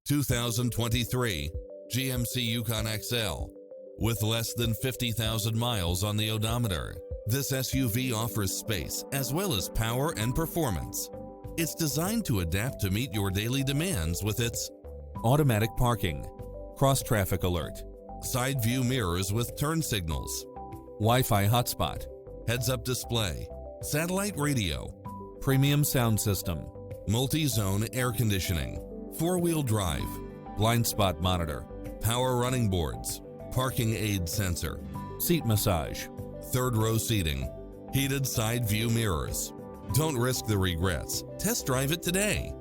2023 GMC Yukon XL. With less than 50,000 miles on the odometer, this SUV offers space as well as power and performance. It's designed to adapt to meet your daily demands with its automatic parking, cross-traffic alert, side view mirrors with turn signals, Wi-Fi hotspot, heads-up display, satellite radio, premium sound system, multi-zone air conditioning, four-wheel drive, blind spot monitor, power running boards, parking aid sensor, seat massage, third row seating, heated side view mirrors. Don't risk the regrets. Test drive it today.